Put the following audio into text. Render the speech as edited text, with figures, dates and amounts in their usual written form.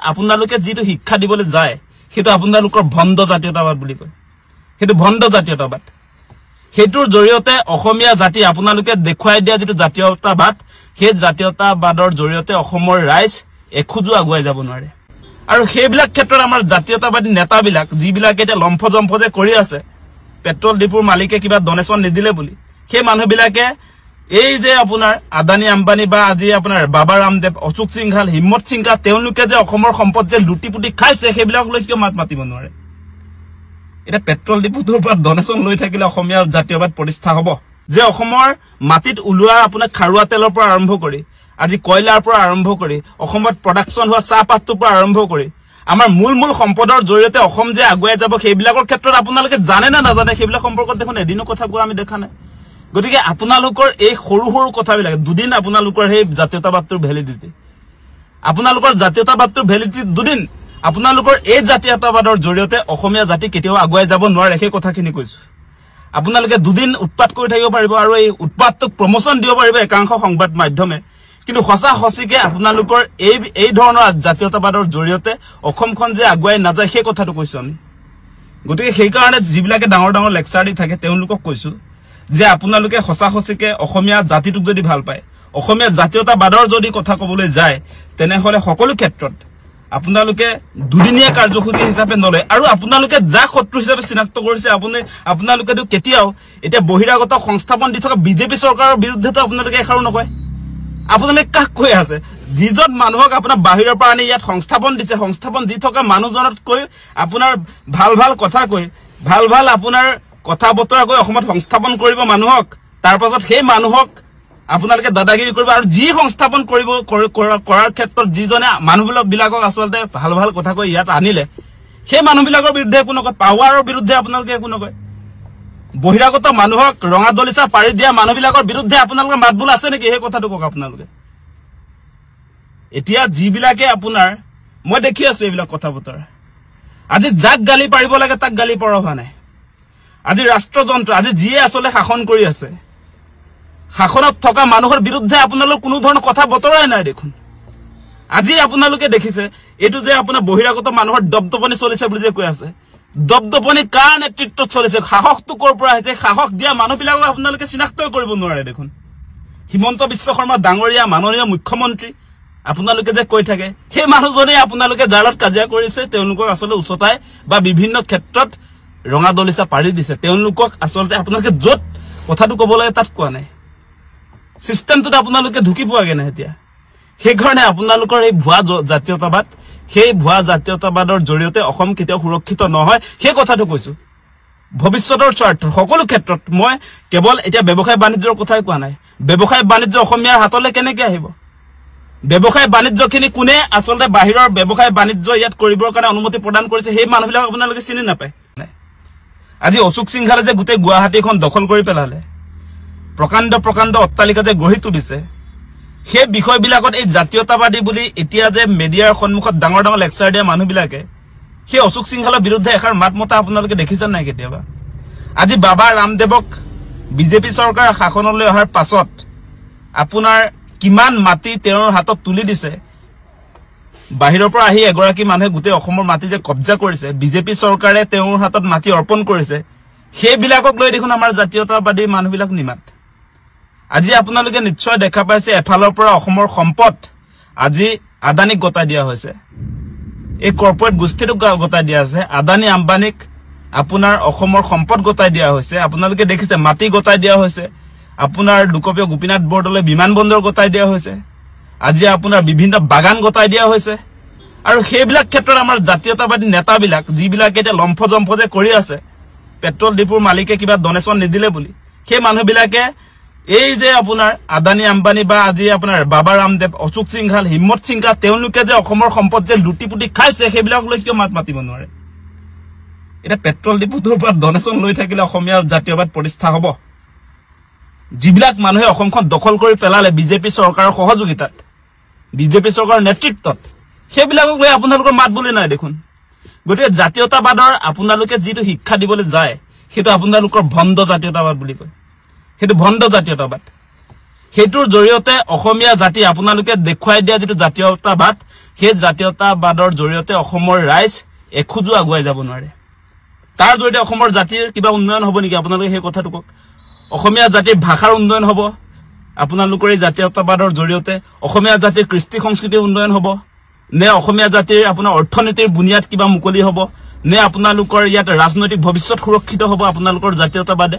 আপোনালোকে যিটো শিক্ষা দিবলৈ যায় সেইটো আপোনালোকৰ ভণ্ড জাতীয়তাবাদ বুলি কয় সেইটো ভণ্ড জাতীয়তাবাদ হেতুৰ জৰিয়তে অসমীয়া জাতি আপোনালোকে দেখুৱাই দিয়া যেটো জাতীয়তাবাদ সেই জাতীয়তাবাদৰ জৰিয়তে অসমৰ ৰাইজ এখুজু আগুৱাই যাব নোৱাৰে আৰু সেইবিলাক ক্ষেত্ৰত আমাৰ জাতীয়তাবাদী নেতাবিলাক যিবিলাক এটা লম্ফজম্ফ যে কৰি আছে পেট্ৰল ডিপুৰ মালিকে কিবা ডনেশ্যন নিদিলে বুলি সেই মানুহবিলাকে এই যে আপোনাৰ আদানী আম্বানী বা আজি আপোনাৰ বাবা ৰামদেৱ অশোক সিংঘাল হিম্মত সিংঘা তেওঁলোকে যে অসমৰ সম্পদ যে লুটিপুটি খাইছে সেইবিলাক লৈ কিয় মাত মাতিব নোৱাৰে এটা পেট্ৰল ডিপুটোৰ পৰা ডনেশ্যন লৈ থাকিলে অসমীয়া জাতীয়বাদ প্ৰতিষ্ঠা হ'ব যে অসমৰ মাটিত উলোৱা আপোনাৰ খাৰুৱা তেলৰ পৰা আৰম্ভ কৰি আজি কয়লাৰ পৰা আৰম্ভ কৰি অসমত প্ৰডাকচন হোৱা চাহপাতৰ পৰা আৰম্ভ কৰি আমাৰ মূল সম্পদৰ জৰিয়তে অসম যে আগুৱাই যাব সেইবিলাকৰ ক্ষেত্ৰত আপোনালোকে জানে না নাজানে সেইবিলাক সম্পৰ্কত দেখোন এদিনো কথা কোৱা আমি দেখা নাই গতিকে আপোনালোকৰ এই সৰু কথাবিলাক দুদিন আপোনালোকৰ সেই জাতীয়তাবাদৰ ভ্যালিডিটি আপোনালোকৰ জাতীয়তাবাদৰ ভ্যালিডিটি দুদিন আপোনালোকৰ এই জাতীয়তাবাদৰ জৰিয়তে অসমীয়া জাতি কেতিয়াও আগুৱাই যাব নোৱাৰে সেই কথাখিনি কৈছো আপোনালোকে দুদিন উৎপাত কৰি থাকিব পাৰিব আৰু এই উৎপাতক প্ৰমোশন দিব পাৰিব একাংশ সংবাদ মাধ্যমে কিন্তু হসা হসিকে আপোনালোকৰ এই ধৰণৰ জাতীয়তাবাদৰ জৰিয়তে অসমখন যে আগুৱাই নাযায় সেই কথাটো কৈছো আমি গতিকে সেই কাৰণে যিবিলাকে ডাঙৰ লেকচাৰ দি থাকে তেওঁলোকক কৈছো যে আপোনালোকে হসা হসিকে অসমীয়া জাতিটোক যদি ভাল পায় অসমীয়া জাতীয়তাবাদৰ যদি কথা কবলৈ যায় তেনেহলে সকলো ক্ষেত্ৰত আপোনালোকে দুদিনীয়া কাৰ্যসূচী হিচাপে নলয় আৰু আপোনালোকে যা শত্ৰু হিচাপে চিনাক্ত কৰিছে আপোনালোকেটো কেতিয়াও এতিয়া বহিৰাগত সংস্থাপন দি থকা বিজেপি চৰকাৰৰ বিৰুদ্ধেটো আপোনালোকে এখাৰো নকয় আপোনালোকে কাক কৈ আছে যিজন মানুহক আপোনাৰ বাহিৰৰ পৰা আনি ইয়াত সংস্থাপন দিছে সংস্থাপন দি থকা মানুহজনত কৈ আপোনাৰ ভাল কথা কৈ ভাল আপোনাৰ কথা বতৰা কৈ অসমত সংস্থাপন কৰিব মানুহক তাৰ পাছত সেই মানুহক আপোনালোকে দাদাগিৰি কৰিব আৰু যি সংস্থাপন কৰিব কৰাৰ ক্ষেত্ৰত যিজনে মানুহবিলাকক আচলতে ভাল কথা কৈ ইয়াত আনিলে সেই মানুহবিলাকৰ বিৰুদ্ধে একো নকয় পাৱাৰৰ বিৰুদ্ধে আপোনালোকে একো নকয় বহিৰাগত মানুহক ৰঙা দলিচা পাৰি দিয়া মানুহবিলাকৰ বিৰুদ্ধে আপোনালোকৰ মাতবোল আছে নেকি সেই কথাটো কক আপোনালোকে এতিয়া যিবিলাকে আপোনাৰ মই দেখি আছো এইবিলাক কথা বতৰা আজি যাক গালি পাৰিব লাগে তাক গালি পৰা হোৱা নাই আজি ৰাষ্ট্ৰযন্ত্ৰ আজি যিয়ে আসলে শাসন কৰি আছে শাসনত থকা মানুহৰ বিৰুদ্ধে আপোনালোক কোনো ধৰণৰ কথা বতৰাই নাই দেখোন আজি আপোনালোকে দেখিছে এটো যে আপোনাৰ বহিৰাগত মানুহৰ দবদপনি চলিছে বুলি যে কৈ আছে দবদপনি কাৰ নেতৃত্বত চলিছে সাহসটো কৰ পৰা হৈছে সাহস দিয়া মানুহবিলাকক আপোনালোকে চিনাক্ত কৰিব নোৱাৰে দেখোন হিমন্ত বিশ্ব শৰ্মা ডাঙৰীয়া মাননীয় মুখ্যমন্ত্ৰী আপোনালোকে যে কৈ থাকে সেই মানুহজনে আপোনালোকে জালত কাজিয়া কৰিছে তেওঁলোকক আসলে উচতাই বা বিভিন্ন ক্ষেত্ৰত ৰঙা দলিচা পাৰি দিছে তেওঁলোকক আসলতে আপোনালোকে যত কথাটো কবলৈ তাত কোৱা নাই সিস্টেমটো আপোনালোকে ঢুকি পোৱাগে নাই এতিয়া সেই কাৰণে আপোনালোকৰ এই ভুৱা জাতীয়তাবাদ সেই ভুৱা জাতীয়তাবাদৰ জৰিয়তে অসম কেতিয়াও সুৰক্ষিত নহয় সেই কথাটো কৈছো ভৱিষ্যতৰ স্বাৰ্থ সকলো ক্ষেত্ৰত মই কেৱল এতিয়া ব্যৱসায় বাণিজ্যৰ কথাই কোৱা নাই ব্যৱসায় বাণিজ্য অসমীয়াৰ হাতলৈ কেনেকৈ আহিব ব্যৱসায় বাণিজ্যখিনি কোনে আসলতে বাহিৰৰ ব্যৱসায় বাণিজ্য ইয়াত কৰিবৰ কাৰণে অনুমতি প্ৰদান কৰিছে সেই মানুহবিলাক আপোনালোকে চিনি নাপায় আজি অশোক সিংঘালে যে গোটেই গুৱাহাটীখন দখল কৰি পেলালে প্ৰকাণ্ড অট্টালিকা যে গঢ়ি তুলিছে সেই বিষয়বিলাকত এই জাতীয়তাবাদী বুলি এতিয়া যে মিডিয়াৰ সন্মুখত ডাঙৰ লেকচাৰ দিয়া মানুহবিলাকে সেই অশোক সিংঘালৰ বিৰুদ্ধে এখাৰ মাত মতা আপোনালোকে দেখিছেন নাই কেতিয়াবা আজি বাবা ৰামদেৱক বিজেপি চৰকাৰ শাসনলৈ অহাৰ পাছত আপোনাৰ কিমান মাটি তেওঁৰ হাতত তুলি দিছে বাহিৰৰ পৰা আহি এগৰাকী মানুহে গোটেই অসমৰ মাটি যে কব্জা কৰিছে বিজেপি চৰকাৰে তেওঁৰ হাতত মাটি অৰ্পণ কৰিছে সেইবিলাকক লৈ দেখোন আমাৰ জাতীয়তাবাদী মানুহবিলাক নিমাত আজি আপোনালোকে নিশ্চয় দেখা পাইছে এফালৰ পৰা অসমৰ সম্পদ আজি আদানীক গতাই দিয়া হৈছে এই কৰ্পোৰেট গোষ্ঠীটোক গতাই দিয়া আছে আদানী আম্বানীক আপোনাৰ অসমৰ সম্পদ গতাই দিয়া হৈছে আপোনালোকে দেখিছে মাটি গতাই দিয়া হৈছে আপোনাৰ লোকপ্ৰিয় গোপীনাথ বৰদলৈ বিমান বন্দৰ গতাই দিয়া হৈছে আজি আপোনাৰ বিভিন্ন বাগান গতাই দিয়া হৈছে আৰু সেইবিলাক ক্ষেত্ৰত আমাৰ জাতীয়তাবাদী নেতাবিলাক যিবিলাক এটা লম্ফজম্ফ যে কৰি আছে পেট্ৰল ডিপুৰ মালিকে কিবা ডনেশ্যন নিদিলে বুলি সেই মানুহবিলাকে এই যে আপোনাৰ আদানী আম্বানী বা আজি আপোনাৰ বাবা ৰামদেৱ অশোক সিংঘাল হিম্মত সিংঘা তেওঁলোকে যে অসমৰ সম্পদ যে লুটিপুটি খাইছে সেইবিলাক লৈ কিয় মাত মাতিব নোৱাৰে এটা পেট্ৰল ডিপুটোৰ পৰা ডনেশ্যন লৈ থাকিলে অসমীয়া জাতীয়বাদ প্ৰতিষ্ঠা হ'ব যিবিলাক মানুহে অসমখন দখল কৰি পেলালে বিজেপি চৰকাৰৰ সহযোগিতাত বিজেপি চৰকাৰৰ নেতৃত্বত সেইবিলাকক লৈ আপোনালোকৰ মাত বুলি নাই দেখোন গতিকে জাতীয়তাবাদৰ আপোনালোকে যিটো শিক্ষা দিবলৈ যায় সেইটো আপোনালোকৰ ভণ্ড জাতীয়তাবাদ বুলি কয় সেইটো ভণ্ড জাতীয়তাবাদ সেইটোৰ জৰিয়তে অসমীয়া জাতি আপোনালোকে দেখুৱাই দিয়া যেটো জাতীয়তাবাদ সেই জাতীয়তাবাদৰ জৰিয়তে অসমৰ ৰাইজ এখোজো আগুৱাই যাব নোৱাৰে তাৰ জৰিয়তে অসমৰ জাতিৰ কিবা উন্নয়ন হ'ব নেকি আপোনালোকে সেই কথাটো কক অসমীয়া জাতিৰ ভাষাৰ উন্নয়ন হ'ব আপোনালোকৰ এই জাতীয়তাবাদৰ জৰিয়তে অসমীয়া জাতিৰ কৃষ্টি সংস্কৃতিৰ উন্নয়ন হ'ব নে অসমীয়া জাতিৰ আপোনাৰ অৰ্থনীতিৰ বুনিয়াদ কিবা মুকলি হ'ব নে আপোনালোকৰ ইয়াত ৰাজনৈতিক ভৱিষ্যত সুৰক্ষিত হ'ব আপোনালোকৰ জাতীয়তাবাদে